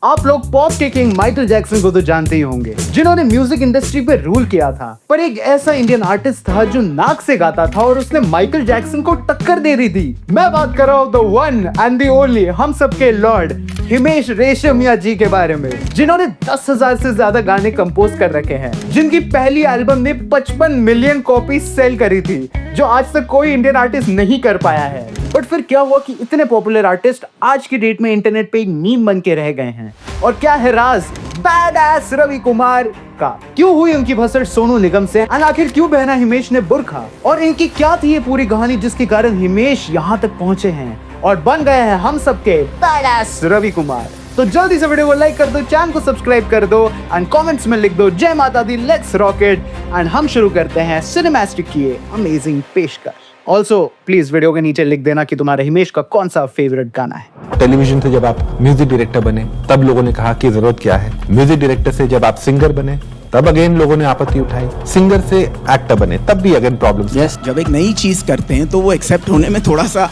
आप लोग पॉप के किंग माइकल जैक्सन को तो जानते ही होंगे, जिन्होंने म्यूजिक इंडस्ट्री पे रूल किया था। पर एक ऐसा इंडियन आर्टिस्ट था जो नाक से गाता था और उसने माइकल जैक्सन को टक्कर दे दी थी। मैं बात कर रहा हूँ the one and the only, हम सबके लॉर्ड हिमेश रेशमिया जी के बारे में, जिन्होंने 10,000 से ज्यादा गाने कंपोज कर रखे हैं, जिनकी पहली एल्बम ने 55 मिलियन कॉपी सेल करी थी, जो आज तक कोई इंडियन आर्टिस्ट नहीं कर पाया है। बट फिर क्या हुआ कि इतने पॉपुलर आर्टिस्ट आज की डेट में इंटरनेट पे एक मीम बन के रह गए हैं। और क्या है राज बैडएस रवि कुमार का? क्यों हुई उनकी भसड़ सोनू निगम से? और आखिर क्यों पहना हिमेश ने बुर्का? और इनकी क्या थी ये पूरी कहानी जिसके कारण हिमेश यहाँ तक पहुंचे हैं और बन गए हैं हम सबके बैडएस रवि कुमार? तो जल्दी से वीडियो को लाइक कर दो, चैनल को सब्सक्राइब कर दो एंड कमेंट्स में लिख दो जय माता दी, लेट्स रॉकेट। एंड हम शुरू करते हैं सिनेमैस्टिक की ये अमेजिंग पेशकश। ऑल्सो प्लीज वीडियो के नीचे लिख देना कि तुम्हारा हिमेश का कौन सा फेवरेट गाना है। टेलीविजन से जब आप म्यूजिक डायरेक्टर बने तब लोगों ने कहा कि जरूरत क्या है। म्यूजिक डायरेक्टर से जब आप सिंगर बने तब अगेन लोगों ने आपत्ति उठाई। सिंगर से एक्टर बने तब भी अगेन प्रॉब्लम्स। यस, जब एक नई चीज करते हैं तो वो एक्सेप्ट होने में थोड़ा सा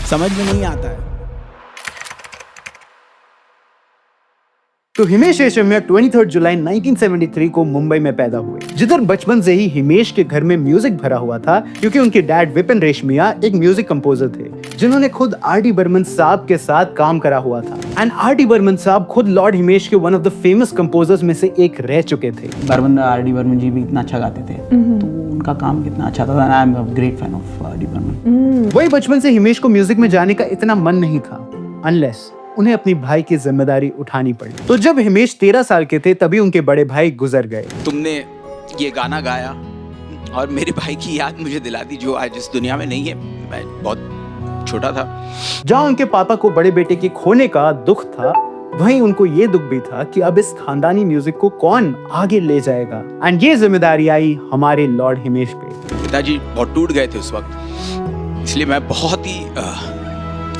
समझ में नहीं आता है। तो हिमेश रेशमिया 23 जुलाई 1973 को मुंबई में पैदा हुए, जिधर बचपन से ही हिमेश के घर में म्यूजिक भरा हुआ था, क्योंकि उनके डैड विपिन रेशमिया एक म्यूजिक कंपोजर थे, जिन्होंने खुद आर.डी. बर्मन साहब के साथ काम करा हुआ था। And RD. बर्मन साहब खुद लॉर्ड हिमेश के one of the famous composers में से एक रह चुके थे। आर.डी. बर्मन जी भी इतना अच्छा गाते थे, तो उनका काम कितना अच्छा था। I am a great fan of R D. Burman. वही बचपन से हिमेश को म्यूजिक में जाने का इतना मन नहीं था, अनलेस उन्हें अपनी भाई की जिम्मेदारी उठानी पड़ी। तो जब हिमेश 13 साल के थे तभी उनके बड़े भाई गुजर गए। तुमने ये गाना गाया और मेरे भाई की याद मुझे दिला दी, जो आज इस दुनिया में नहीं है। मैं बहुत छोटा था। जहाँ उनके पापा को बड़े बेटे के खोने का दुख था, वहीं उनको ये दुख भी था कि अब इस खानदानी म्यूजिक को कौन आगे ले जाएगा। एंड ये जिम्मेदारी आई हमारे लॉर्ड हिमेश पे। पिताजी बहुत टूट गए थे उस वक्त, इसलिए मैं बहुत ही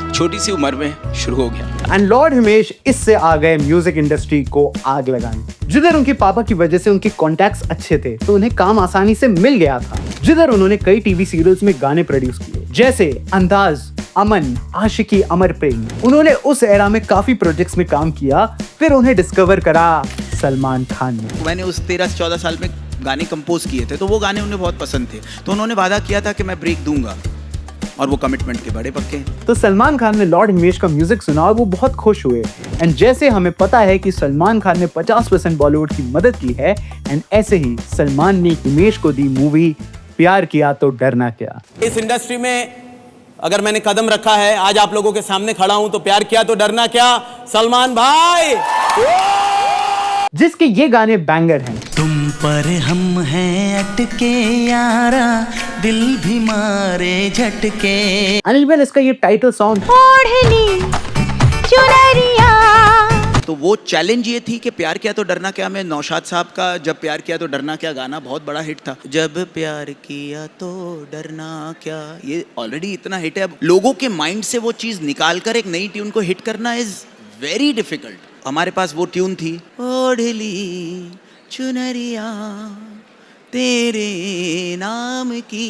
छोटी सी उम्र में शुरू हो गया। एंड लॉर्ड हिमेश इससे आ गए म्यूजिक इंडस्ट्री को आग लगाने। जिधर उनके पापा की वजह से उनके कॉन्टैक्ट्स अच्छे थे, तो उन्हें काम आसानी से मिल गया था। जिधर उन्होंने कई टीवी सीरियल्स में गाने प्रोड्यूस किए, जैसे अंदाज, अमन, आशिकी, अमर प्रेम। उन्होंने उस एरा में काफी प्रोजेक्ट्स में काम किया। फिर उन्हें डिस्कवर करा सलमान खान ने। मैंने उस 13 से 14 साल में गाने कंपोज किए थे, तो वो गाने उन्हें बहुत पसंद थे, तो उन्होंने वादा किया था कि मैं ब्रेक दूंगा, और वो कमिटमेंट के बड़े पक्के हैं। तो सलमान खान ने लॉर्ड हिमेश का म्यूजिक सुना और वो बहुत खुश हुए। एंड जैसे हमें पता है कि सलमान खान ने 50% बॉलीवुड की मदद की है, एंड ऐसे ही सलमान ने हिमेश को दी मूवी प्यार किया तो डरना क्या। इस इंडस्ट्री में अगर मैंने कदम रखा है, आज आप लोगों के सामने खड़ा हूं, तो प्यार किया तो डरना क्या, सलमान भाई, जिसके ये गाने बैंगर हैं। तुम पर हम हैं अटके यारा, दिल भी मारे झटके। अनिल इसका ये टाइटल सॉन्ग तो वो चैलेंज ये थी कि प्यार किया तो डरना क्या में नौशाद साहब का जब प्यार किया तो डरना क्या गाना बहुत बड़ा हिट था। जब प्यार किया तो डरना क्या, ये ऑलरेडी इतना हिट है। अब लोगों के माइंड से वो चीज निकाल कर एक नई ट्यून को हिट करना इज वेरी डिफिकल्ट। हमारे पास वो ट्यून थी, ओढ़ली चुनरिया तेरे नाम की,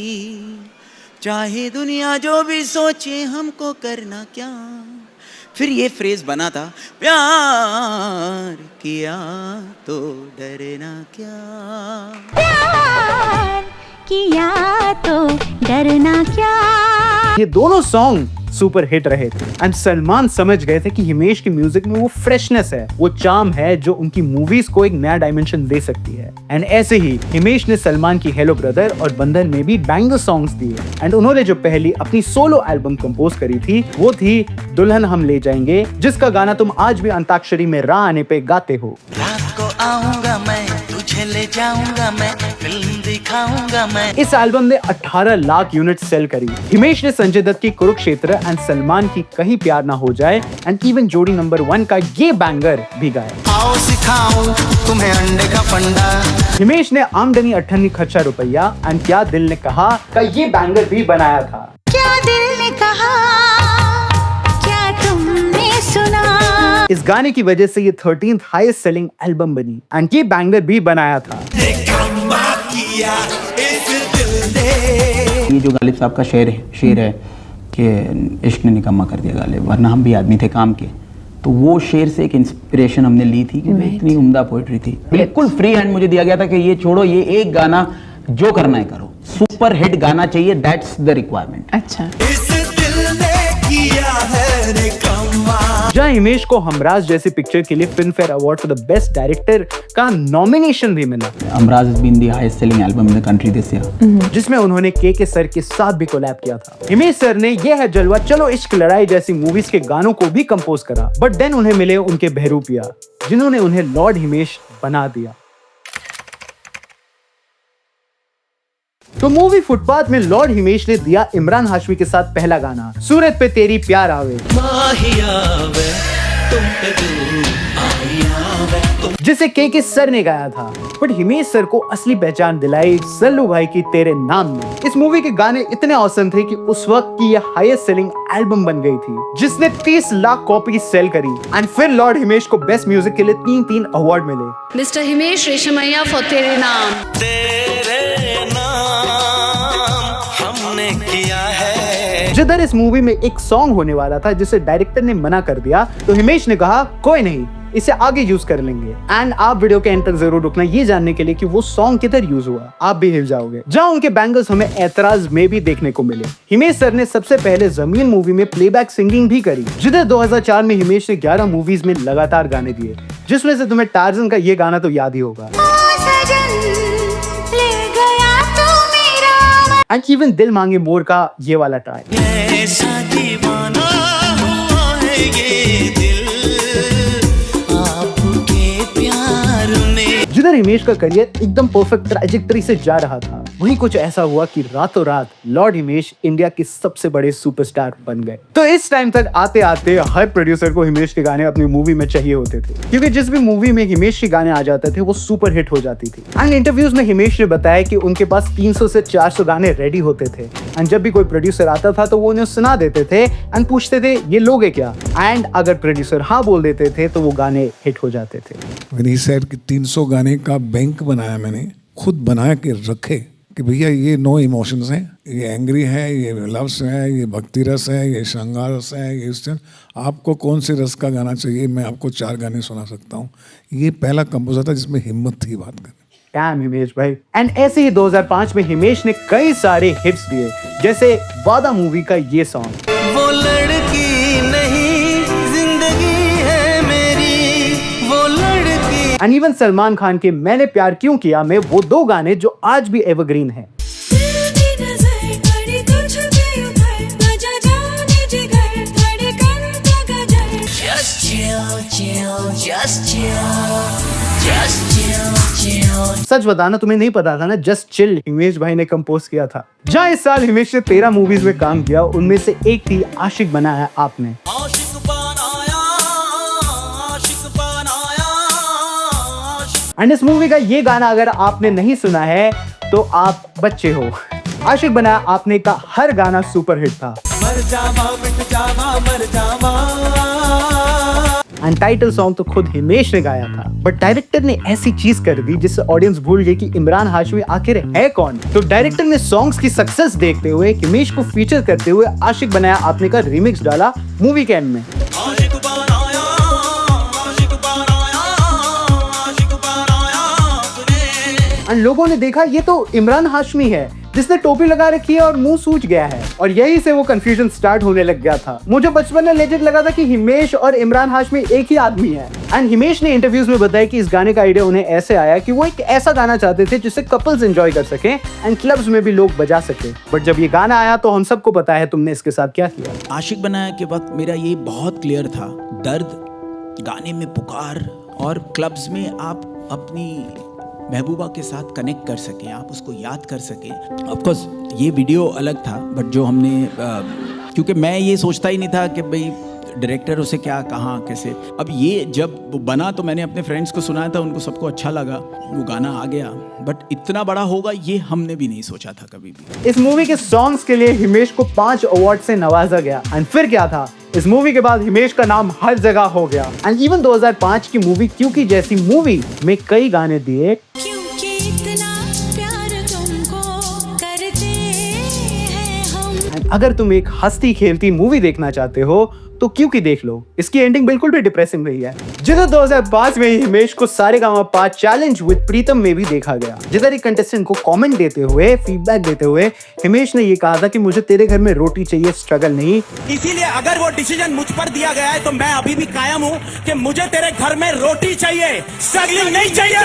चाहे दुनिया जो भी सोचे हमको करना क्या। फिर ये फ्रेज बना था, प्यार किया तो डरना क्या, प्यार किया तो डरना क्या। ये दोनों सॉन्ग सुपर हिट रहे थे। एंड सलमान समझ गए थे कि हिमेश की म्यूजिक में वो फ्रेशनेस है, वो चार्म है जो उनकी मूवीज को एक नया डायमेंशन दे सकती है। एंड ऐसे ही हिमेश ने सलमान की हेलो ब्रदर और बंधन में भी बैंगर सॉन्ग्स दिए। एंड उन्होंने जो पहली अपनी सोलो एल्बम कंपोज करी थी, वो थी दुल्हन हम ले जाएंगे, जिसका गाना तुम आज भी अंताक्षरी में राह आने पे गाते हो। रात को आऊंगा मैं, तुझे ले जाऊंगा मैं, फिल्म दिखाऊंगा मैं। इस एल्बम ने 18 लाख यूनिट सेल करी। हिमेश ने संजय दत्त की कुरुक्षेत्र एंड सलमान की कहीं प्यार ना हो जाए एंड इवन जोड़ी नंबर 1 का ये बैंगर भी गाया। आओ सिखाऊं तुम्हें अंडे का फंडा। हिमेश ने आमदनी 98 खर्चा रुपया एंड क्या दिल ने कहा का ये बैंगर भी बनाया था। क्या दिल ने कहा, क्या तुमने सुना। इस गाने की वजह से ये 13th हाईएस्ट सेलिंग एल्बम बनी एंड ये बैंगर भी बनाया था। ये जो गालिब साहब का शेर है कि इश्क ने निकम्मा कर दिया गालिब, वरना हम भी आदमी थे काम के, तो वो शेर से एक इंस्पिरेशन हमने ली थी कि भाई इतनी उम्दा पोइट्री थी, बिल्कुल फ्री हैंड मुझे दिया गया था कि ये छोड़ो, ये एक गाना जो करना है करो, सुपर हिट गाना चाहिए, दैट्स द रिक्वायरमेंट। अच्छा, जहां हिमेश को हमराज जैसी पिक्चर के लिए film fair award for the best director का नॉमिनेशन भी मिला, Humraaz has been the highest selling album in the country this year। जिसमें उन्होंने के सर के साथ भी कोलैब किया था। हिमेश सर ने ये है जलवा, चलो इश्क लड़ाई जैसी मूवीज के गानों को भी कंपोज करा, बट देन उन्हें मिले उनके बहरूपिया, जिन्होंने उन्हें लॉर्ड हिमेश बना दिया। तो मूवी फुटपाथ में लॉर्ड हिमेश ने दिया इमरान हाशमी के साथ पहला गाना, सूरत पे तेरी प्यार आवे, जिसे के सर ने गाया था, बट हिमेश सर को असली पहचान दिलाई सल्लू भाई की तेरे नाम में। इस मूवी के गाने इतने औसम थे कि उस वक्त की ये हाईएस्ट सेलिंग एल्बम बन गई थी, जिसने 30 लाख कॉपी सेल करी। एंड फिर लॉर्ड हिमेश को बेस्ट म्यूजिक के लिए 3 अवार्ड मिले। मिस्टर हिमेश रेशमैया फॉर तेरे नाम। जिधर इस मूवी में एक सॉन्ग होने वाला था जिसे डायरेक्टर ने मना कर दिया, तो हिमेश ने कहा कोई नहीं, इसे आगे यूज कर लेंगे। एंड आप वीडियो के एंड तक जरूर रुकना ये जानने के लिए कि वो सॉन्ग किधर यूज हुआ, आप भी हिल जाओगे। जहां उनके बैंगल्स हमें ऐतराज में भी देखने को मिले। हिमेश सर ने सबसे पहले जमीन मूवी में प्लेबैक सिंगिंग भी करी, जिधर 2004 में हिमेश ने 11 मूवीज में लगातार गाने दिए, जिसमें से तुम्हें टार्जन का ये गाना तो याद ही होगा। एंड इवन दिल मांगे मोर का ये वाला ट्रैक। जिधर हिमेश का करियर एकदम परफेक्ट ट्रैजेक्टरी से जा रहा था, वहीं कुछ ऐसा हुआ कि रातों रात लॉर्ड हिमेश इंडिया के सबसे बड़े सुपरस्टार बन गए। तो इस टाइम तक आते आते हर प्रोड्यूसर को हिमेश के गाने अपनी मूवी में चाहिए होते थे, क्योंकि जिस भी मूवी में हिमेश के गाने आ जाते थे वो सुपर हिट हो जाती थी। एंड इंटरव्यूज में हिमेश ने बताया कि उनके पास 300 से 400 गाने रेडी होते थे। एंड जब भी कोई प्रोड्यूसर आता था तो वो उन्हें सुना देते थे एंड पूछते थे ये लोगे क्या, एंड अगर प्रोड्यूसर हाँ बोल देते थे तो वो गाने हिट हो जाते थे। When he said कि 300 गाने का बैंक बनाया, मैंने खुद बना के रखे कि भैया ये 9 इमोशंस हैं, ये एंग्री है, ये लव्स है, ये भक्ति रस है, ये श्रृंगार रस है, ये इस आपको कौन से रस का गाना चाहिए, मैं आपको 4 गाने सुना सकता हूँ। ये पहला कंपोजर था जिसमें हिम्मत थी बात करने। डैम हिमेश भाई। एंड ऐसे ही 2005 में हिमेश ने कई सारे हिट्स दिए, जैसे वादा मूवी का ये सॉन्ग। वो लड़की नहीं जिंदगी है मेरी, वो लड़की। एंड इवन सलमान खान के मैंने प्यार क्यों किया में वो 2 गाने जो आज भी एवरग्रीन हैं। सच बताना तुम्हें नहीं पता था ना, जस्ट चिल हिमेश भाई ने कंपोज किया था। जहाँ इस साल हिमेश ने 13 मूवीज में काम किया, उनमें से एक थी आशिक बनाया आपने। एंड इस मूवी का ये गाना अगर आपने नहीं सुना है तो आप बच्चे हो। आशिक बनाया आपने का हर गाना सुपर हिट था। मर जावा, मिट जावा, मर जावा। एंड टाइटल सॉन्ग तो खुद हिमेश ने गाया था, बट डायरेक्टर ने ऐसी चीज कर दी जिससे ऑडियंस भूल गई कि इमरान हाशमी आखिर है कौन। तो डायरेक्टर ने सॉन्ग्स की सक्सेस देखते हुए हिमेश को फीचर करते हुए आशिक बनाया आपने का रिमिक्स डाला मूवी के एंड में। एंड लोगों ने देखा ये तो इमरान हाशमी है जिसने टोपी लगा रखी है और मुंह सूज गया है, और यही से वो कंफ्यूजन स्टार्ट होने लग गया था। मुझे बचपन में लेजेंड लगा था कि हिमेश और इमरान हाशमी एक ही आदमी है। एंड हिमेश ने इंटरव्यूज में बताया कि इस गाने का आइडिया उन्हें ऐसे आया कि वो एक ऐसा गाना चाहते थे जिससे कपल्स एंजॉय कर सके एंड क्लब्स में भी लोग बजा सके। बट जब ये गाना आया तो हम सबको पता है तुमने इसके साथ क्या किया। आशिक बनाया के वक्त मेरा ये बहुत क्लियर था, दर्द गाने में पुकार, और क्लब्स में आप अपनी महबूबा के साथ कनेक्ट कर सकें, आप उसको याद कर सकें। ऑफ कोर्स ये वीडियो अलग था, बट जो हमने क्योंकि मैं ये सोचता ही नहीं था कि भाई डायरेक्टर उसे क्या कहाँ कैसे। अब ये जब बना तो मैंने अपने फ्रेंड्स को सुनाया था, उनको सबको अच्छा लगा, वो गाना आ गया। बट इतना बड़ा होगा ये हमने भी नहीं सोचा था कभी भी। इस मूवी के सॉन्ग्स के लिए हिमेश को 5 अवार्ड से नवाजा गया। एंड फिर क्या था, इस मूवी के बाद हिमेश का नाम हर जगह हो गया। एंड इवन 2005 की मूवी क्योंकि जैसी मूवी में कई गाने दिए अगर तुम एक हंसती खेलती मूवी देखना चाहते हो तो क्योंकि देख लो, इसकी एंडिंग बिल्कुल भी डिप्रेसिंग नहीं है। जिधर 2005 में हिमेश को सारेगामा चैलेंज विद प्रीतम में भी देखा गया, जिधर एक कंटेस्टेंट को कमेंट देते हुए, फीडबैक देते हुए हिमेश ने ये कहा था कि मुझे तेरे घर में रोटी चाहिए, स्ट्रगल नहीं। इसीलिए अगर वो डिसीजन मुझ पर दिया गया है तो मैं अभी भी कायम हूं कि मुझे तेरे घर में रोटी चाहिए, स्ट्रगलिंग नहीं चाहिए।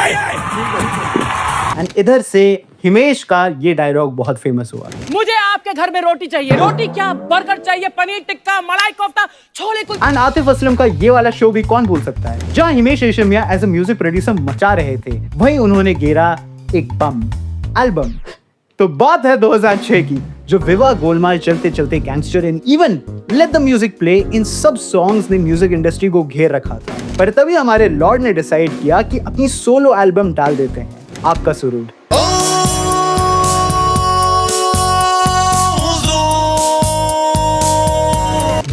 एंड इधर से हिमेश का ये डायलॉग बहुत फेमस हुआ। मुझे आपके घर में रोटी चाहिए, रोटी क्या, बर्गर चाहिए, पनीर टिक्का, मलाई कोफ्ता, छोले कुछ। एंड आतिफ असलम का ये वाला शो भी कौन भूल सकता है, जहां Himesh Reshammiya as a music producer मचा रहे थे, वहीं उन्होंने गेरा एक बम एल्बम। तो बात है 2006 की, जो विवाह गोलमाल, चलते चलते गैंगस्टर इन even let the music play, इन सब सॉन्ग्स ने म्यूजिक इंडस्ट्री को घेर रखा था। पर तभी हमारे लॉर्ड ने डिसाइड किया कि अपनी सोलो एल्बम डाल देते हैं, आपका सुरूर।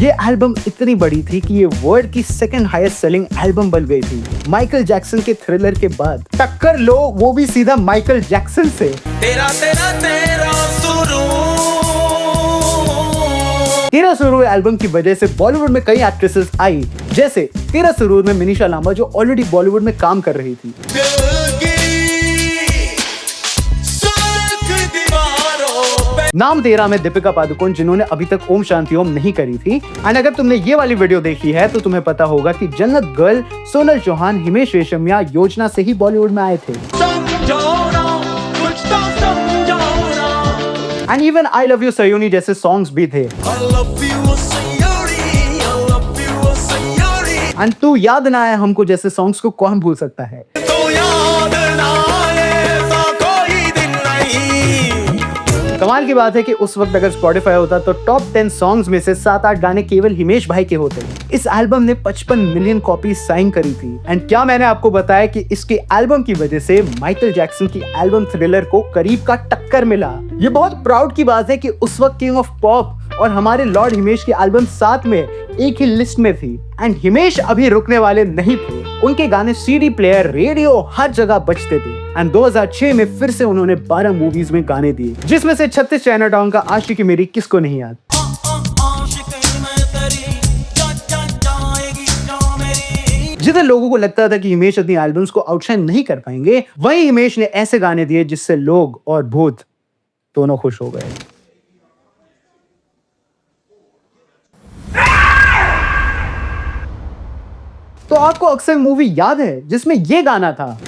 ये एल्बम इतनी बड़ी थी कि ये वर्ल्ड की सेकंड हाईएस्ट सेलिंग एल्बम बन गई थी। माइकल जैक्सन के थ्रिलर के बाद टक्कर लो, वो भी सीधा माइकल जैक्सन से। तेरा सुरूर एल्बम की वजह से बॉलीवुड में कई एक्ट्रेसेस आई, जैसे तेरा सुरूर में मिनीषा लांबा, जो ऑलरेडी बॉलीवुड में काम कर रही थी। नाम तेरा में दीपिका पादुकोण, जिन्होंने अभी तक ओम शांति ओम नहीं करी थी। एंड अगर तुमने ये वाली वीडियो देखी है तो तुम्हें पता होगा कि जन्नत गर्ल सोनल चौहान हिमेश रेशमिया योजना से ही बॉलीवुड में आए थे। And even I love you Sayoni जैसे सॉन्ग्स भी थे। एंड तू याद ना आए हमको जैसे सॉन्ग्स को कौन भूल सकता है। कमाल की बात है कि उस वक्त अगर स्पॉटिफाई होता तो टॉप 10 सॉन्ग्स में से 7-8 गाने केवल हिमेश भाई के होते। इस एल्बम ने 55 मिलियन कॉपी साइन करी थी। एंड क्या मैंने आपको बताया कि इसके एल्बम की वजह से माइकल जैक्सन की एल्बम थ्रिलर को करीब का टक्कर मिला। ये बहुत प्राउड की बात है कि उस वक्त किंग ऑफ पॉप और हमारे लॉर्ड हिमेश की एल्बम साथ में एक ही लिस्ट में थी। एंड हिमेश अभी रुकने वाले नहीं थे, उनके गाने सीडी प्लेयर, रेडियो, हर जगह बजते थे। एंड 2006 में फिर से उन्होंने 12 मूवीज में गाने दिए, जिसमें से 36 चाइनाटाउन का आशिकी मेरी किसको नहीं याद। जिधर लोगों को लगता था कि हिमेश अपनी एल्बम्स को आउटशाइन नहीं कर पाएंगे, वहीं हिमेश ने ऐसे गाने दिए जिससे लोग और भूत दोनों खुश हो गए। तो आपको अक्सर मूवी याद है जिसमें ये गाना था,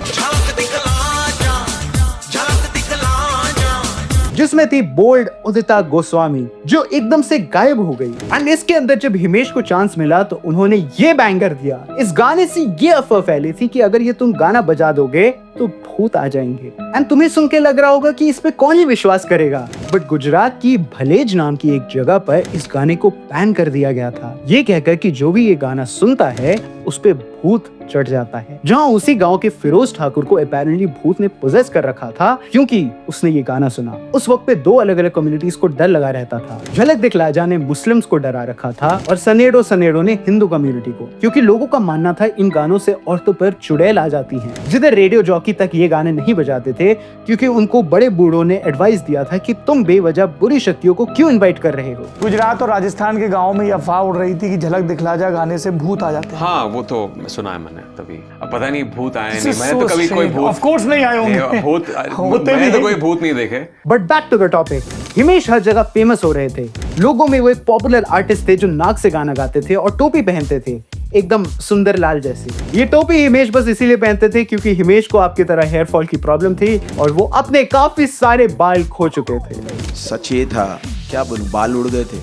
जिसमें थी बोल्ड उदिता गोस्वामी, जो एकदम से गायब हो गई। एंड इसके अंदर जब हिमेश को चांस मिला तो उन्होंने ये बैंगर दिया। इस गाने से ये अफवाह फैली थी कि अगर ये तुम गाना बजा दोगे तो भूत आ जाएंगे। एंड तुम्हें सुन के लग रहा होगा कि इस पे कौन ही विश्वास करेगा, बट गुजरात की भलेज नाम की एक जगह पर इस गाने को बैन कर दिया गया था, ये कहकर कि जो भी ये गाना सुनता है उस पे भूत चढ़ जाता है। जहाँ उसी गांव के फिरोज ठाकुर को अपैरेंटली भूत ने पोजेस कर रखा था, क्योंकि उसने ये गाना सुना। उस वक्त पे 2 अलग अलग कम्युनिटीज को डर लगा रहता था। झलक दिखलाजा ने मुस्लिम्स को डरा रखा था और सनेडो ने हिंदू कम्युनिटी को, क्योंकि लोगों का मानना था इन गानों से औरतों पर चुड़ैल आ जाती है। जिधर रेडियो जॉकी तक ये गाने नहीं बजाते थे, क्योंकि उनको बड़े बूढ़ों ने एडवाइस दिया था कि तुम बेवजह बुरी शक्तियों को क्यों इन्वाइट कर रहे हो। गुजरात और राजस्थान के गाँव में ये अफवाह उड़ रही थी कि झलक दिखलाजा गाने से भूत आ जाते हैं। हाँ, वो तो सुना है मैंने तभी। अब पता नहीं भूत आए नहीं, मैंने तो कभी कोई भूत, ऑफ कोर्स नहीं आए होंगे, भूत मैंने तो कोई भूत नहीं देखे। But back to the topic, Himesh हर जगह फेमस हो रहे थे। लोगों में वो एक पॉपुलर आर्टिस्ट थे जो नाक से गाना गाते थे और टोपी पहनते थे, एकदम सुंदर लाल जैसी। ये टोपी हिमेश बस इसीलिए पहनते थे क्योंकि हिमेश को आपकी तरह हेयर फॉल की प्रॉब्लम थी और वो अपने काफी सारे बाल खो चुके थे। सच ये था, क्या बोलूं, बाल उड़ गए थे,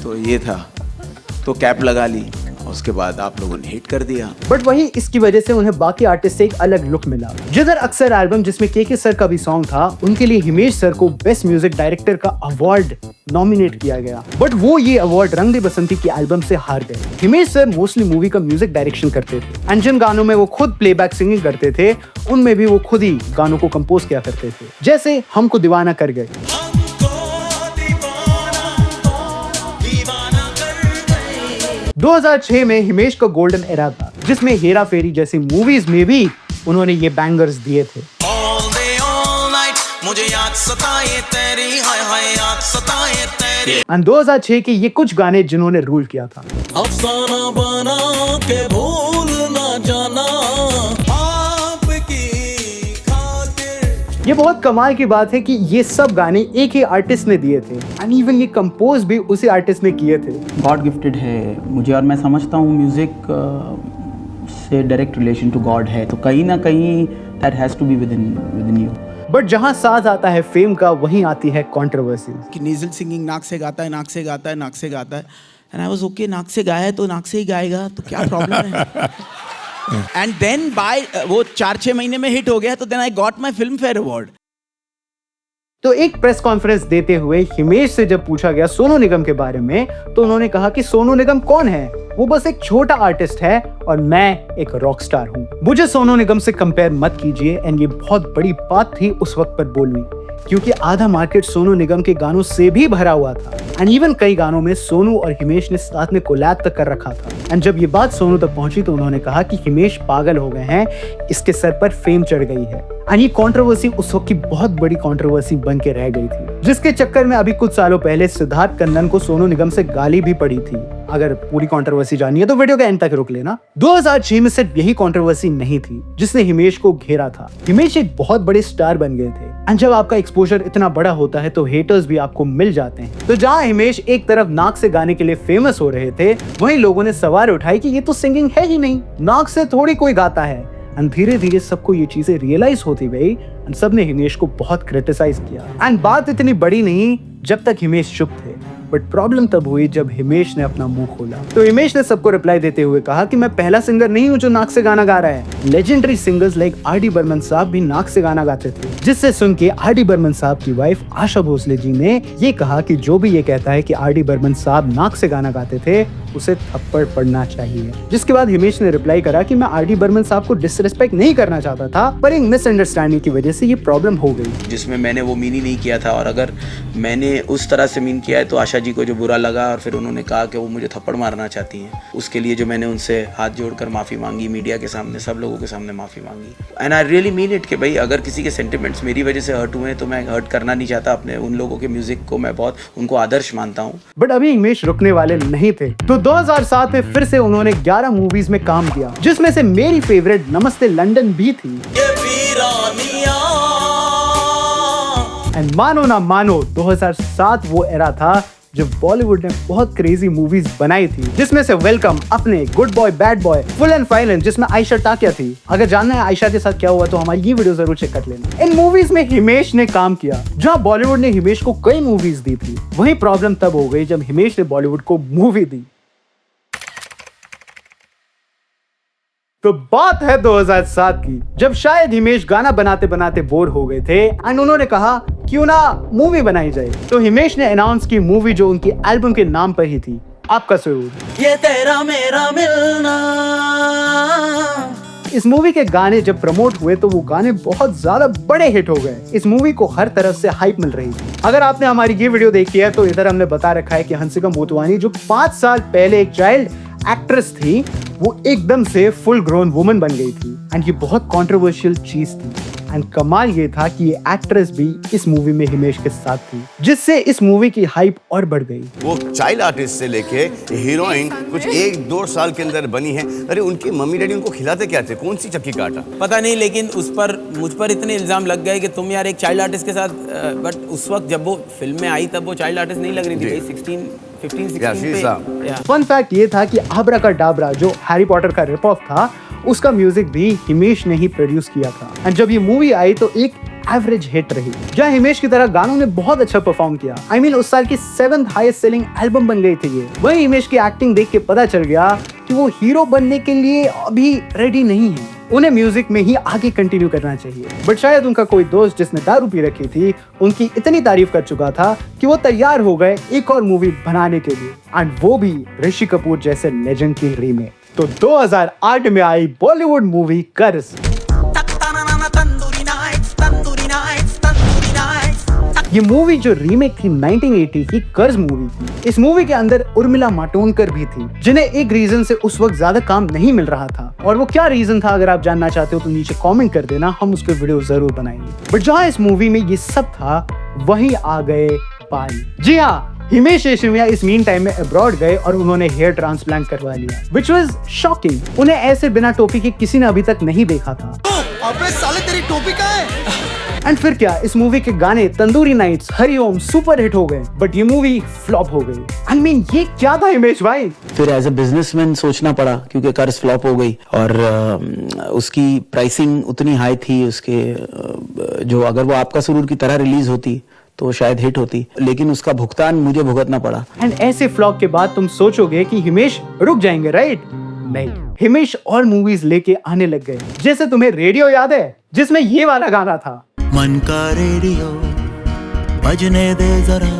तो ये था, तो कैप लगा ली, उसके बाद आप लोगों ने हिट कर दिया। बट वही इसकी वजह से उन्हें बाकी आर्टिस्ट से एक अलग लुक मिला। जिधर अक्सर एल्बम जिसमें के सर का भी सॉन्ग था, उनके लिए हिमेश सर को बेस्ट म्यूजिक डायरेक्टर का अवार्ड नॉमिनेट किया गया, बट वो ये अवार्ड रंग दे बसंती की एल्बम से हार गए। हिमेश सर मोस्टली मूवी का म्यूजिक डायरेक्शन करते थे एंड जिन गानों में वो खुद प्लेबैक सिंगिंग करते थे, उनमें भी वो खुद ही गानों को कंपोज किया करते थे, जैसे हमको दीवाना कर गए। 2006 में हिमेश का गोल्डन एरा था, जिसमें हेरा फेरी जैसी मूवीज में भी उन्होंने ये बैंगर्स दिए थे। All day, all night, मुझे याद सताए तेरी, हाय हाय याद सताए तेरी। एंड 2006 के ये कुछ गाने जिन्होंने रूल किया था। अफसाना बना के भूल ना जाना आपकी खातिर। ये बहुत कमाल की बात है कि ये सब गाने एक ही आर्टिस्ट ने दिए थे एंड इवन ये कंपोज भी उसी आर्टिस्ट ने किए थे। गॉड गिफ्टेड है मुझे, और मैं समझता हूँ म्यूजिक से डायरेक्ट रिलेशन टू गॉड है, तो कहीं ना कहीं that has to be within you. But जहां साथ आता है फेम का, वहीं आती है कंट्रोवर्सी। कि नेजल सिंगिंग नाक से गाता है, नाक से गाता है, नाक से गाता है। एंड आई वाज ओके, नाक से गाया है तो नाक से ही गाएगा, तो क्या प्रॉब्लम है। एंड देन बाय वो 4-6 महीने में हिट हो गया, तो then I got my Filmfare award. तो एक प्रेस कॉन्फ्रेंस देते हुए हिमेश से जब पूछा गया सोनू निगम के बारे में, तो उन्होंने कहा कि सोनू निगम कौन है, वो बस एक छोटा आर्टिस्ट है और मैं एक रॉक स्टार हूँ। मुझे सोनू निगम से कंपेयर मत कीजिए। एंड ये बहुत बड़ी बात थी उस वक्त पर बोलनी, क्योंकि आधा मार्केट सोनू निगम के गानों से भी भरा हुआ था। एंड इवन कई गानों में सोनू और हिमेश ने साथ में कोलैब तक कर रखा था। एंड जब ये बात सोनू तक पहुंची तो उन्होंने कहा कि हिमेश पागल हो गए हैं, इसके सर पर फेम चढ़ गई है। एंड ये कंट्रोवर्सी उस वक्त की बहुत बड़ी कंट्रोवर्सी बन के रह गई थी, जिसके चक्कर में अभी कुछ सालों पहले सिद्धार्थ कन्नन को सोनू निगम से गाली भी पड़ी थी। अगर पूरी कंट्रोवर्सी जाननी है तो वीडियो के एंड तक रुक लेना। 2006 में सिर्फ यही कंट्रोवर्सी नहीं थी जिसने हिमेश को घेरा था। हिमेश एक बहुत बड़े स्टार बन गए थे एंड जब आपका एक्सपोजर इतना बड़ा होता है तो हेटर्स भी आपको मिल जाते हैं। तो जहां हिमेश एक तरफ नाक से गाने के लिए फेमस हो रहे थे, वहीं लोगों ने सवाल उठाए कि ये तो सिंगिंग है ही नहीं, नाक से थोड़ी कोई गाता है। एंड धीरे धीरे सबको ये चीजें रियलाइज होती गई एंड सबने हिमेश को बहुत क्रिटिसाइज किया। एंड बात इतनी बड़ी नहीं जब तक हिमेश चुप थे, बट प्रॉब्लम तब हुई जब हिमेश ने अपना मुंह खोला। तो हिमेश ने सबको रिप्लाई देते हुए कहा कि मैं पहला सिंगर नहीं हूं जो नाक से गाना गा रहा है। Legendary singers like R D. Burman साहब भी नाक से गाना गाते थे। जिससे सुन के आर.डी. बर्मन साहब की वाइफ आशा भोसले जी ने ये कहा कि जो भी ये कहता है कि आर.डी. बर्मन साहब नाक से गाना गाते थे, उसे थप्पड़ पड़ना चाहिए। जिसके बाद हिमेश ने रिप्लाई करा कि मैं आर.डी. बर्मन साहब को डिसरिस्पेक्ट नहीं करना चाहता था, पर एक मिसअंडरस्टैंडिंग की वजह से ये प्रॉब्लम हो गई, जिसमें मैंने वो मीन ही नहीं किया था। और अगर मैंने उस तरह से मीन किया है तो आशा जी को जो बुरा लगा और फिर उन्होंने कहा कि वो मुझे थप्पड़ मारना चाहती हैं, उसके लिए जो मैंने उनसे हाथ जोड़कर माफ़ी मांगी, मीडिया के सामने सब लोगों के सामने माफ़ी मांगी। And I really mean it कि भाई अगर किसी के सेंटिमेंट्स मेरी वजह से हर्ट हुए तो मैं हर्ट करना नहीं चाहता अपने उन लोगों के म्यूजिक को, मैं बहुत उनको आदर्श मानता हूँ। बट अभी हिमेश रुकने वाले नहीं थे। तो 2007 में फिर से उन्होंने 11 मूवीज में काम किया, जिसमें से मेरी फेवरेट नमस्ते लंदन भी थी। एंड मानो ना मानो 2007 वो एरा था जब बॉलीवुड ने बहुत क्रेजी मूवीज बनाई थी, जिसमें से वेलकम, अपने, good boy bad boy, full and final जिसमें आयशा टाकिया थी। अगर जानना है आयशा के साथ क्या हुआ तो हमारी ये वीडियो जरूर चेक कर लेना। इन मूवीज में हिमेश ने काम किया। जहां बॉलीवुड ने हिमेश को कई मूवीज दी थी, वहीं प्रॉब्लम तब हो गई जब हिमेश ने बॉलीवुड को मूवी दी। तो बात है 2007 की, जब शायद हिमेश गाना बनाते बनाते बोर हो गए थे एंड उन्होंने कहा क्यों ना मूवी बनाई जाए। तो हिमेश ने अनाउंस की मूवी जो उनकी एल्बम के नाम पर ही थी, आपका सुरूर। ये तेरा मेरा मिलना। इस मूवी के गाने जब प्रमोट हुए तो वो गाने बहुत ज्यादा बड़े हिट हो गए। इस मूवी को हर तरफ से हाइप मिल रही थी। अगर आपने हमारी ये वीडियो देखी है तो इधर हमने बता रखा है कि हंसिका मोटवानी जो 5 साल पहले एक चाइल्ड एक्ट्रेस थी, वो एकदम से फुल ग्रोन वुमन बन गई थी। एंड ये बहुत कंट्रोवर्शियल चीज थी। एंड कमाल ये था कि ये एक्ट्रेस भी इस मूवी में हिमेश के साथ थी, जिससे इस मूवी की हाइप और बढ़ गई। वो चाइल्ड आर्टिस्ट से लेके हीरोइन कुछ 1-2 साल के अंदर बनी है। अरे उनके मम्मी डैडी उनको खिलाते क्या थे, कौन सी चक्की का आटा? पता नहीं, लेकिन मुझ पर इतने इल्जाम लग गए कि तुम यार एक चाइल्ड आर्टिस्ट के साथ, बट उस वक्त जब वो फिल्म में आई तब वो चाइल्ड आर्टिस्ट नहीं लग रही थी भाई। 15-16 फन फैक्ट ये था कि आब्रा का डाबरा जो हैरी पॉटर का रिप ऑफ था, उसका म्यूजिक भी हिमेश ने ही प्रोड्यूस किया था। एंड जब ये मूवी आई तो एक एवरेज हिट रही, जहाँ हिमेश की तरह गानों ने बहुत अच्छा परफॉर्म किया। I mean, उस साल की 7th हाईएस्ट सेलिंग एल्बम बन गई थी ये। वही हिमेश की एक्टिंग देख के पता चल गया कि वो हीरो बनने के लिए अभी रेडी नहीं है, उन्हें म्यूजिक में ही आगे कंटिन्यू करना चाहिए। बट शायद उनका कोई दोस्त जिसने दारू पी रखी थी, उनकी इतनी तारीफ कर चुका था कि वो तैयार हो गए एक और मूवी बनाने के लिए, एंड वो भी ऋषि कपूर जैसे लेजेंड की रीमेक। तो 2008 में आई बॉलीवुड मूवी कर्ज। ये मूवी जो रीमेक थी 1980 की कर्ज मूवी की। इस मूवी के अंदर उर्मिला मातोंडकर भी थी, जिन्हें एक रीजन से उस वक्त ज्यादा काम नहीं मिल रहा था। और वो क्या रीजन था अगर आप जानना चाहते हो तो नीचे कमेंट कर देना, हम उसके वीडियो जरूर बनाएंगे। बट जहाँ इस मूवी में ये सब था, वहीं आ गए बाली। जी हाँ, हिमेश रेशमिया इस मीन टाइम में अब्रॉड गए और उन्होंने हेयर ट्रांसप्लांट करवा लिया, which was shocking। उन्हें ऐसे बिना टोपी के किसी ने अभी तक नहीं देखा था। अबे साले तेरी टोपी कहाँ है? एंड फिर क्या, इस मूवी के गाने Tandoori nights, Hari Om super hit हो गए, बट ये मूवी फ्लॉप हो गई। आई मीन ये क्या था हिमेश भाई? फिर एज अ बिजनेसमैन सोचना पड़ा क्योंकि कर्ज फ्लॉप हो गई और उसकी प्राइसिंग उतनी हाई थी उसके जो अगर वो आपका सुरूर की तरह रिलीज होती तो शायद हिट होती, लेकिन उसका भुगतान मुझे भुगतना पड़ा। एंड ऐसे फ्लॉप के बाद तुम सोचोगे कि हिमेश रुक जाएंगे, राइट? नहीं, हिमेश और मूवीज लेके आने लग गए। जैसे तुम्हें रेडियो याद है जिसमें ये वाला गाना था, मन का रेडियो बजने दे जरा,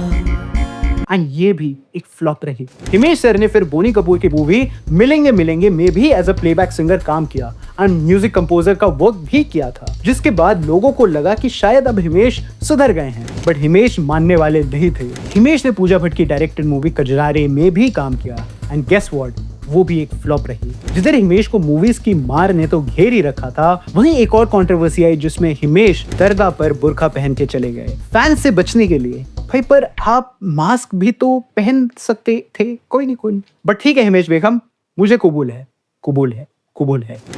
एंड ये भी एक फ्लॉप रही। हिमेश सर ने फिर बोनी कपूर की मूवी मिलेंगे मिलेंगे में भी एज अ प्लेबैक सिंगर काम किया एंड म्यूजिक कंपोजर का वर्क भी किया था, जिसके बाद लोगों को लगा कि शायद अब हिमेश सुधर गए हैं, बट हिमेश मानने वाले नहीं थे। हिमेश ने पूजा भट्ट की डायरेक्टेड मूवी कजरारे में भी काम किया एंड गेस व्हाट, वो भी एक फ्लॉप रही। जिधर हिमेश को मूवीज की मार ने तो घेर ही रखा था, वहीं एक और कंट्रोवर्सी आई जिसमें हिमेश दरगाह पर बुर्का पहन के चले गए फैंस से बचने के लिए। भाई पर आप मास्क भी तो पहन सकते थे, कोई नहीं। बट ठीक है हिमेश बेगम, मुझे कबूल है।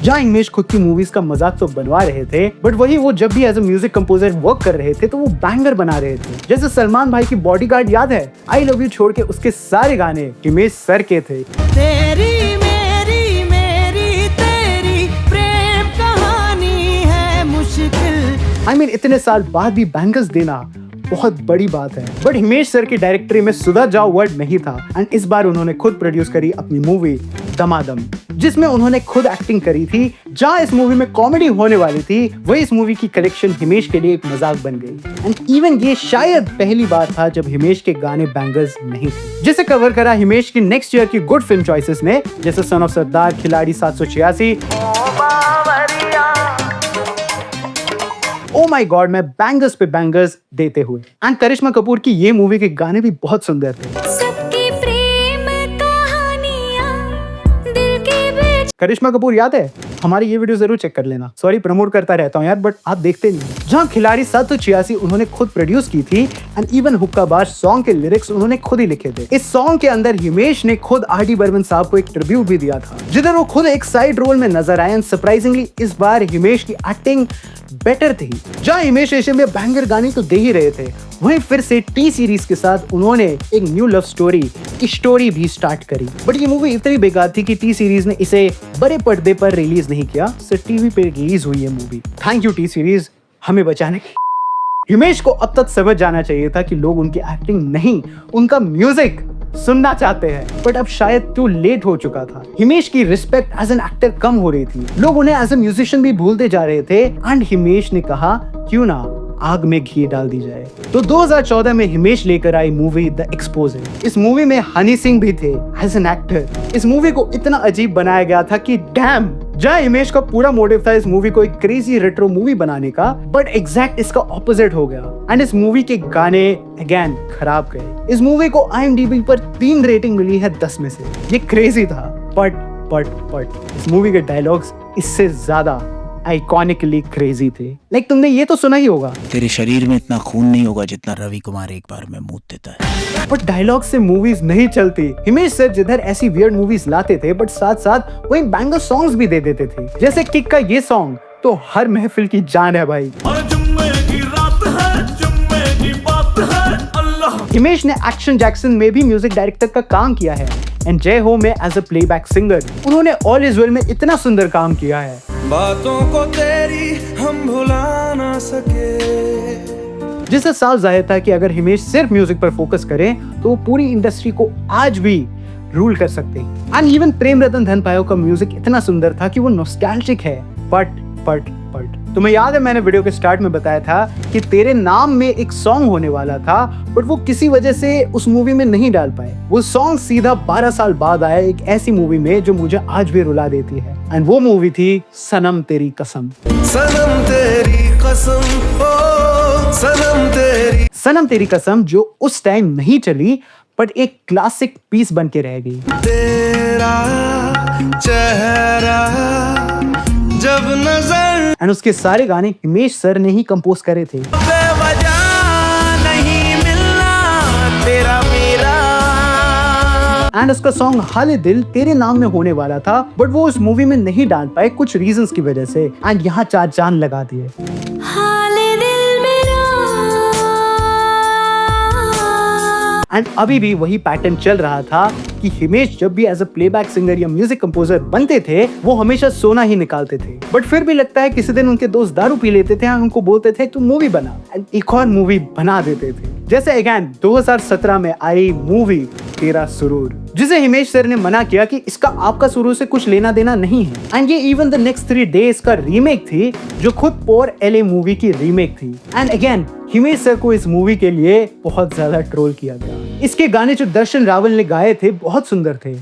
जहाँ हिमेश खुद की मूवीज का मजाक तो बनवा रहे थे, बट वही वो जब भी as a music composer work कर रहे थे तो वो बैंगर बना रहे थे। जैसे सलमान भाई की बॉडीगार्ड याद है, आई लव यू छोड़ के उसके सारे गाने हिमेश सर के थे। तेरी मेरी मेरी तेरी प्रेम कहानी है मुश्किल। आई मीन इतने साल बाद भी बैंगर्स देना बहुत बड़ी बात है, बट हिमेश सर की डायरेक्टरी में सुधर जाओ वर्ड नहीं था एंड इस बार उन्होंने खुद प्रोड्यूस करी अपनी मूवी दमादम, जिसमें उन्होंने खुद एक्टिंग करी थी। जहां इस मूवी में कॉमेडी होने वाली थी, वही इस मूवी की कलेक्शन हिमेश के लिए एक मजाक बन गई। एंड इवन ये शायद पहली बार था जब हिमेश के गाने बैंगर्स नहीं थे, जिसे कवर करा हिमेश की नेक्स्ट ईयर की गुड फिल्म चॉइसेस ने, जैसे सन ऑफ सरदार, खिलाड़ी 786, ओ माय गॉड में बैंगर्स पे बैंगर्स देते हुए। एंड करिश्मा कपूर की ये मूवी के गाने भी बहुत सुंदर थे। करिश्मा कपूर याद है? हमारी ये वीडियो जरूर चेक कर लेना। सॉरी प्रमोट करता रहता हूँ यार, बट आप देखते नहीं। जहाँ खिलाड़ी 786 उन्होंने खुद प्रोड्यूस की थी एंड इवन हुक्काबाज सॉन्ग के लिरिक्स उन्होंने खुद ही लिखे थे। इस सॉन्ग के अंदर हिमेश ने खुद आर.डी. बर्मन साहब को एक ट्रिब्यूट भी दिया था, जिधर वो खुद एक साइड रोल में नजर आए एंड सरप्राइजिंगली इस बार हिमेश की एक्टिंग बेटर थी। जहाँ हिमेश रेशमिया बैंगर गाने तो दे ही रहे थे, वहीं फिर से टी सीरीज के साथ उन्होंने एक न्यू लव स्टोरी भी स्टार्ट करी। बट ये मूवी इतनी बेकार थी कि टी सीरीज ने इसे बड़े पर्दे पर रिलीज नहीं किया, सिर्फ टीवी पे रिलीज हुई है movie. Thank U T series हमें बचाने की। हिमेश को अब तक समझ जाना चाहिए था कि लोग उनकी एक्टिंग नहीं, उनका म्यूजिक सुनना चाहते हैं, बट अब शायद टू लेट हो चुका था। हिमेश की रिस्पेक्ट एज एन एक्टर कम हो रही थी, लोग उन्हें एज ए म्यूजिशियन भी भूलते जा रहे थे एंड हिमेश ने कहा क्यों ना आग में घी डाल दी जाए। तो 2014 में हिमेश लेकर आई मूवी द एक्सपोजर। इस मूवी में हनी सिंह भी थे एज एन एक्टर। इस मूवी को इतना अजीब बनाया गया था कि डैम, जहाँ हिमेश का पूरा मोटिव था इस मूवी को एक क्रेजी रेट्रो मूवी बनाने का, बट एग्जैक्ट इसका ऑपोजिट हो गया एंड इस मूवी के गाने अगेन खराब गए। इस मूवी को IMDb पर 3 रेटिंग मिली है 10 में से। ये क्रेजी था, बट इस मूवी के डायलॉग्स इससे ज्यादा आइकॉनिकली क्रेजी थे। लाइक तुमने ये तो सुना ही होगा, तेरे शरीर में इतना खून नहीं होगा जितना रवि कुमार एक बार में मूत देता है। बट डायलॉग से मूवीज नहीं चलती। हिमेश सर जिधर ऐसी वियर्ड मूवीज लाते थे, बट साथ साथ वही बैंगर सॉन्ग्स भी दे देते थे। जैसे किक का ये सॉन्ग तो हर महफिल की जान है भाई। हिमेश ने एक्शन जैक्सन में भी म्यूजिक डायरेक्टर का काम किया है एंड जय हो में एज अ प्लेबैक सिंगर उन्होंने ऑल इज वेल में इतना सुंदर काम किया है। बातों को तेरी हम भुला ना सके, जिससे साफ जाहिर था कि अगर हिमेश सिर्फ म्यूजिक पर फोकस करें तो वो पूरी इंडस्ट्री को आज भी रूल कर सकते हैं। एंड इवन प्रेम रतन धन पायो का म्यूजिक इतना सुंदर था कि वो नॉस्टैल्जिक है। बट तुम्हें याद है मैंने वीडियो के स्टार्ट में बताया था कि तेरे नाम में एक सॉन्ग होने वाला था, बट वो किसी वजह से उस मूवी में नहीं डाल पाए। वो सॉन्ग सीधा 12 साल बाद आया एक ऐसी मूवी में जो मुझे आज भी रुला देती है एंड वो मूवी थी सनम तेरी कसम। सनम तेरी कसम, ओ सनम तेरी, सनम तेरी कसम जो उस टाइम नहीं चली बट एक क्लासिक पीस बन के रह गई। तेरा चेहरा जब नजर, एंड उसके सारे गाने हिमेश सर ने ही कंपोज करे थे। बेवजह नहीं मिलना तेरा मेरा एंड उसका सॉन्ग हाले दिल तेरे नाम में होने वाला था, बट वो उस मूवी में नहीं डाल पाए कुछ रीजंस की वजह से, एंड यहाँ 4 चांद लगा दिए। एंड अभी भी वही पैटर्न चल रहा था कि हिमेश जब भी एज अ प्लेबैक सिंगर या म्यूजिक कंपोजर बनते थे वो हमेशा सोना ही निकालते थे, बट फिर भी लगता है किसी दिन उनके दोस्त दारू पी लेते थे और उनको बोलते थे तू मूवी बना, एंड एक और मूवी बना देते थे। जैसे अगेन 2017 में आई मूवी तेरा सुरूर, जिसे हिमेश सर ने मना किया कि इसका आपका सुरूर से कुछ लेना देना नहीं है, एंड ये इवन द नेक्स्ट 3 डेज का रीमेक थी जो खुद पोर एलए मूवी की रीमेक थी। एंड अगेन हिमेश सर को इस मूवी के लिए बहुत ज्यादा ट्रोल किया गया। इसके गाने जो दर्शन रावल ने गाए थे बहुत सुंदर थे।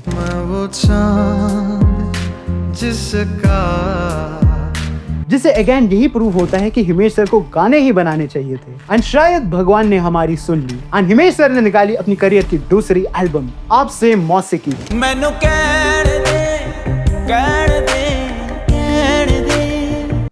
जिससे अगेन यही प्रूव होता है कि हिमेश सर को गाने ही बनाने चाहिए थे, एंड शायद भगवान ने हमारी सुन ली, एंड हिमेश सर ने निकाली अपनी करियर की दूसरी एल्बम आपसे मौसीकी। मैनू कहण दे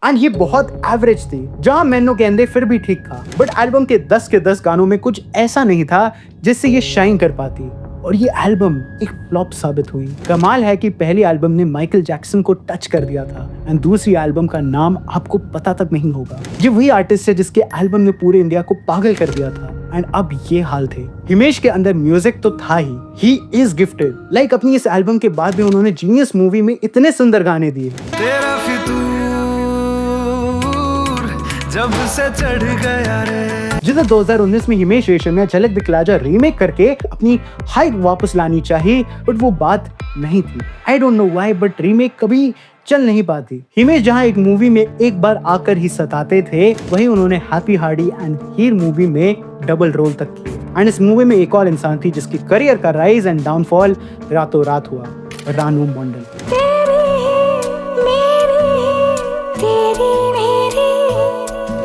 एंड ये बहुत एवरेज थी, जहां मैनो कहंदे फिर भी ठीक था, बट एल्बम के 10 के 10 गानों में कुछ ऐसा नहीं था जिससे ये शाइन कर पाती, और ये एल्बम एक फ्लॉप साबित हुई। कमाल है कि पहली एल्बम ने माइकल जैक्सन को टच कर दिया था, एंड दूसरी एल्बम का नाम आपको पता तक नहीं होगा। ये वही आर्टिस्ट है जिसके एल्बम ने पूरे इंडिया को पागल कर दिया था, एंड अब ये हाल थे। हिमेश के अंदर म्यूजिक तो था ही इज गिफ्टेड। लाइक अपनी इस एल्बम के बाद भी उन्होंने जीनियस मूवी में इतने सुंदर गाने दिए। तेरा फितूर जब से चढ़ गया रे, जिसे 2019 में हिमेश रेशमिया झलक दिखला जा रीमेक करके अपनी हाइट वापस लानी चाहिए, बट वो बात नहीं थी। I don't know why, but remake कभी चल नहीं पाती। हिमेश जहां एक मूवी में एक बार आकर ही सताते थे, वहीं उन्होंने happy Hardy and Heer movie में डबल रोल तक किए, एंड इस मूवी में एक और इंसान थी जिसकी करियर का राइज एंड डाउनफॉल रातों रात हुआ, रानू मंडल।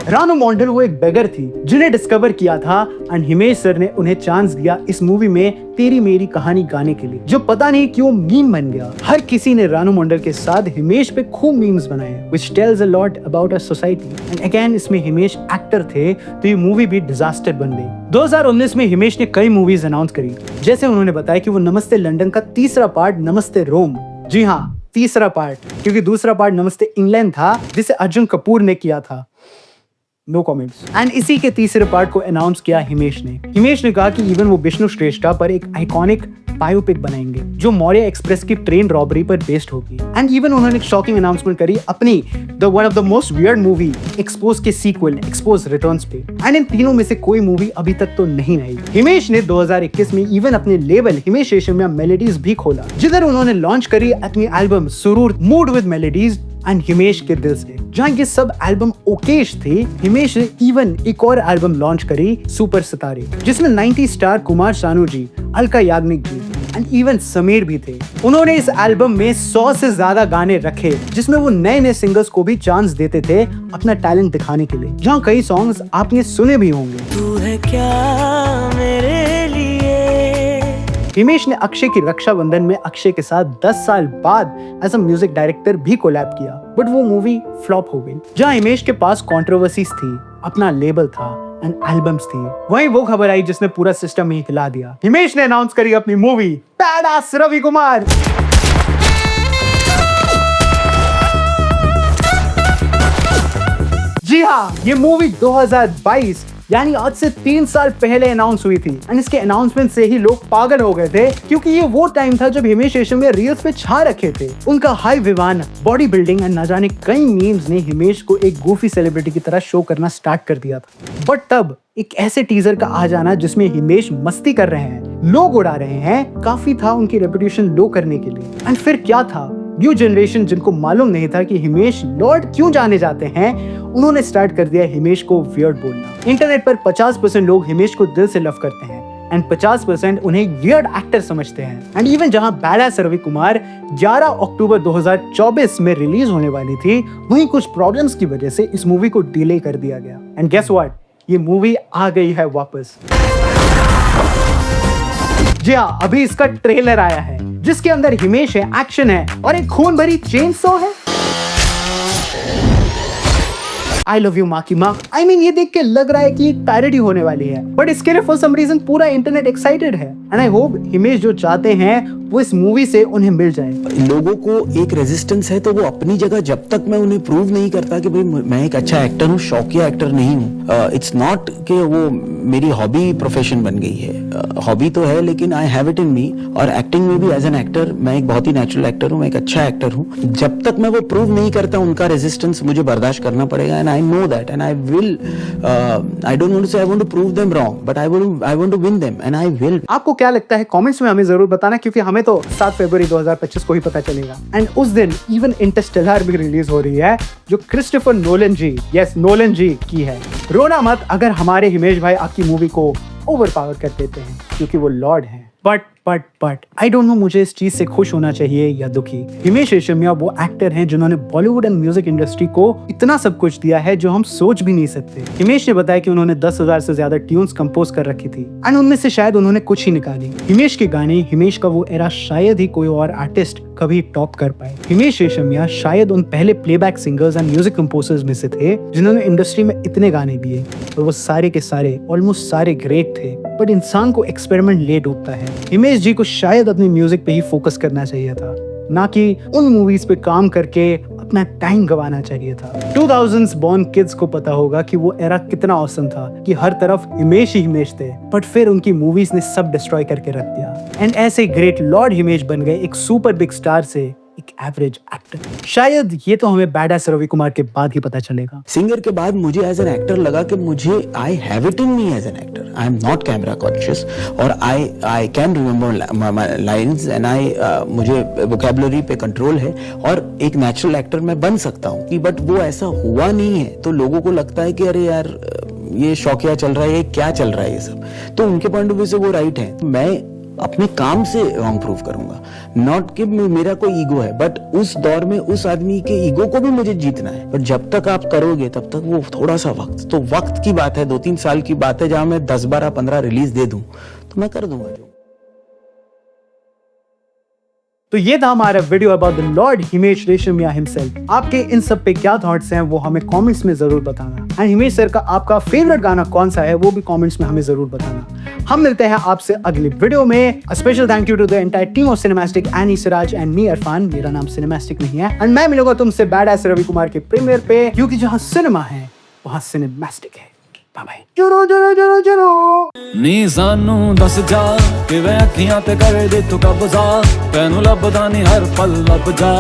रानू मंडल वो एक बेगर थी जिन्हें डिस्कवर किया था, एंड हिमेश सर ने उन्हें चांस दिया इस मूवी में तेरी मेरी कहानी गाने के लिए, जो पता नहीं क्यों मीम बन गया। हर किसी ने रानू मंडल के साथ हिमेश पे खूब मीम्स बनाए, which tells a lot about our society. And again इसमें हिमेश एक्टर थे, तो ये मूवी भी डिजास्टर बन गई। 2019 में हिमेश ने कई मूवीज अनाउंस करी, जैसे उन्होंने बताया कि वो नमस्ते लंदन का तीसरा पार्ट नमस्ते रोम, जी हाँ तीसरा पार्ट, क्योंकि दूसरा पार्ट नमस्ते इंग्लैंड था जिसे अर्जुन कपूर ने किया था। No comments. एंड इसी के तीसरे पार्ट को अनाउंस किया हिमेश ने। हिमेश ने कहा कि इवन वो विष्णु श्रेष्ठा पर एक आइकॉनिक बायोपिक बनाएंगे जो मौर्य एक्सप्रेस की ट्रेन रॉबरी पर बेस्ड होगी, एंड इवन उन्होंने एक शॉकिंग अनाउंसमेंट करी अपनी the one of the most weird movie expose के सीक्वल एक्सपोज रिटर्न्स पे, एंड इन तीनों में से कोई मूवी अभी तक तो नहीं आई। हिमेश ने 2021 में इवन अपने लेबल हिमेश रेशमिया मेलोडीज भी खोला, जिधर उन्होंने लॉन्च करी अपनी album Suroor mood with melodies and Himesh के दिल से। जहाँ ये सब एल्बम ओकेश थे, हिमेश ने इवन एक और एल्बम लॉन्च करी सुपर सितारे, जिसमें 90 star Kumar Sanu ji, Alka Yagnik ji and even Sameer भी थे। उन्होंने इस एल्बम में 100 से ज्यादा गाने रखे, जिसमें वो नए नए सिंगर्स को भी चांस देते थे अपना टैलेंट दिखाने के लिए, जहाँ कई सॉन्ग्स आपने सुने भी होंगे। तू है क्या मेरे लिए। हिमेश ने अक्षय की रक्षाबंधन में अक्षय के साथ 10 साल बाद एज अ म्यूजिक डायरेक्टर भी कोलैब किया, बट वो मूवी फ्लॉप हो गई। जहाँ हिमेश के पास कंट्रोवर्सीज थी, अपना लेबल था एंड एल्बम्स थी, वहीं वो खबर आई जिसने पूरा सिस्टम ही हिला दिया। हिमेश ने अनाउंस करी अपनी मूवी बैडअस रवि कुमार। जी हाँ, ये मूवी 2022 यानी आज से 3 साल पहले अनाउंस हुई थी, एंड इसके अनाउंसमेंट से ही लोग पागल हो गए थे, क्योंकि ये वो टाइम था जब हिमेश रेशमिया रील्स पे छा रखे थे। उनका हाई विवान, बॉडी बिल्डिंग एंड न जाने कई मीम्स ने हिमेश को एक गोफी सेलिब्रिटी की तरह शो करना स्टार्ट कर दिया था। बट तब एक ऐसे टीजर का आ जाना जिसमें हिमेश मस्ती कर रहे हैं, लोग उड़ा रहे हैं, काफी था उनकी रेपुटेशन लो करने के लिए। एंड फिर क्या था, न्यू जनरेशन जिनको मालूम नहीं था कि हिमेश लॉर्ड क्यों जाने जाते हैं, उन्होंने स्टार्ट कर दिया हिमेश को वियर्ड बोलना। इंटरनेट पर 50% लोग हिमेश को दिल से लव करते हैं एंड 50% उन्हें वियर्ड एक्टर समझते हैं। एंड इवन जहां बैडअस रवि कुमार 11 अक्टूबर 2024 में रिलीज होने वाली थी, वहीं कुछ प्रॉब्लम्स की वजह से इस मूवी को डिले कर दिया गया। एंड गेस व्हाट, ये मूवी आ गई है वापस। जी हाँ, अभी इसका ट्रेलर आया है जिसके अंदर हिमेश है, एक्शन है और एक खून भरी चेन सॉ है। आई लव यू माँ की माँ। I mean, ये देख के लग रहा है कि एक पैरोडी होने वाली है, बट इसके लिए फॉर सम रीजन पूरा इंटरनेट एक्साइटेड है। एंड आई होप हिमेश जो चाहते हैं वो इस मूवी से उन्हें मिल जाए। लोगों को एक रेजिस्टेंस है तो वो अपनी जगह, जब तक मैं उन्हें प्रूव नहीं करता कि भाई मैं एक अच्छा एक्टर हूँ, शौकिया एक्टर नहीं हूँ। इट्स नॉट कि वो मेरी हॉबी प्रोफेशन बन गई है। हॉबी तो है लेकिन आई हैव इट इन मी, और एक्टिंग में भी एज एन एक्टर मैं एक बहुत ही नेचुरल एक्टर हूँ, मैं एक अच्छा एक्टर हूँ। जब तक मैं वो प्रूव नहीं करता उनका रेजिस्टेंस मुझे बर्दाश्त करना पड़ेगा। And I know that and I will, I don't want to say I want to prove them wrong, but I want to win them and I will. आपको क्या लगता है कमेंट्स में हमें जरूर बताना, क्योंकि हमें तो 7 फरवरी 2025 को ही पता चलेगा। एंड उस दिन इवन इंटरस्टेलर भी रिलीज हो रही है, जो क्रिस्टोफर नोलन जी, यस नोलन जी की है। रोना मत अगर हमारे हिमेश भाई आपकी मूवी को ओवर पावर कर देते हैं, क्योंकि वो लॉर्ड हैं। बट आई डोंट नो मुझे इस चीज से खुश होना चाहिए या दुखी। हिमेश रेशमिया वो एक्टर हैं जिन्होंने बॉलीवुड एंड म्यूजिक इंडस्ट्री को इतना सब कुछ दिया है जो हम सोच भी नहीं सकते। हिमेश ने बताया कि उन्होंने 10,000 से ज्यादा ट्यून्स कंपोज कर रखी थी, एंड उनमें से शायद उन्होंने कुछ ही निकाली। हिमेश के गाने, हिमेश का वो एरा शायद ही कोई और आर्टिस्ट कभी टॉप कर पाए। हिमेश रेशमिया शायद उन पहले playback singers and music composers में से थे जिन्होंने इंडस्ट्री में इतने गाने दिए, और वो सारे के सारे ऑलमोस्ट सारे ग्रेट थे। बट इंसान को एक्सपेरिमेंट लेट होता है। हिमेश जी को शायद अपने म्यूजिक पे ही फोकस करना चाहिए था, ना कि उन मूवीज पे काम करके अपना टाइम गवाना चाहिए था। 2000s बॉर्न किड्स को पता होगा कि वो एरा कितना ऑसम था, कि हर तरफ हिमेश ही हिमेश थे, बट फिर उनकी मूवीज ने सब डिस्ट्रॉय करके रख दिया। एंड ऐसे ग्रेट लॉर्ड हिमेश बन गए एक सुपर बिग स्टार से एक एवरेज एक्टर। शायद ये तो हमें बैड एस रवि कुमार के बाद ही पता चलेगा। सिंगर के बाद मुझे एज एन एक्टर लगा कि मुझे I have it in me as an actor, I am not camera conscious, और I can remember lines and मुझे वोकैबुलरी पे कंट्रोल है, और एक नेचुरल एक्टर मैं बन सकता हूँ कि, बट वो ऐसा हुआ नहीं है। तो लोगों को लगता है कि अरे यार ये शौकिया चल रहा है, ये क्या चल रहा है ये सब। तो उनके पॉइंट ऑफ व्यू से वो राइट है। मैं अपने काम से रॉन्ग प्रूव करूंगा, नॉट कि मेरा कोई ईगो है, बट उस दौर में उस आदमी के ईगो को भी मुझे जीतना है। बट जब तक आप करोगे तब तक वो थोड़ा सा वक्त, तो वक्त की बात है, 2-3 साल की बात है, जहां मैं 10, 12, 15 रिलीज दे दूं तो मैं कर दूंगा जो। तो ये था हमारा video about the Lord Himesh Reshammiya himself. आपके इन सब पे क्या थॉट्स हैं वो हमें कमेंट्स में जरूर बताना। एंड हिमेश सर का आपका फेवरेट गाना कौन सा है वो भी कमेंट्स में हमें जरूर बताना। हम मिलते हैं आपसे अगली वीडियो में। Special thank you to the entire team of Cinemastic, एनी सिराज एंड मी इरफान। मेरा नाम सिनेमैस्टिक नहीं है, एंड मैं मिलूंगा तुमसे बैड एस रवि कुमार के प्रीमियर पे, क्योंकि जहां सिनेमा है वहां सिनेमैस्टिक है। Bye bye. चलो चलो चलो चलो नी सानू दस जा कि वे अखियां ते कर दे तू कब्जा, तैनू लभदा नहीं हर पल लब जा।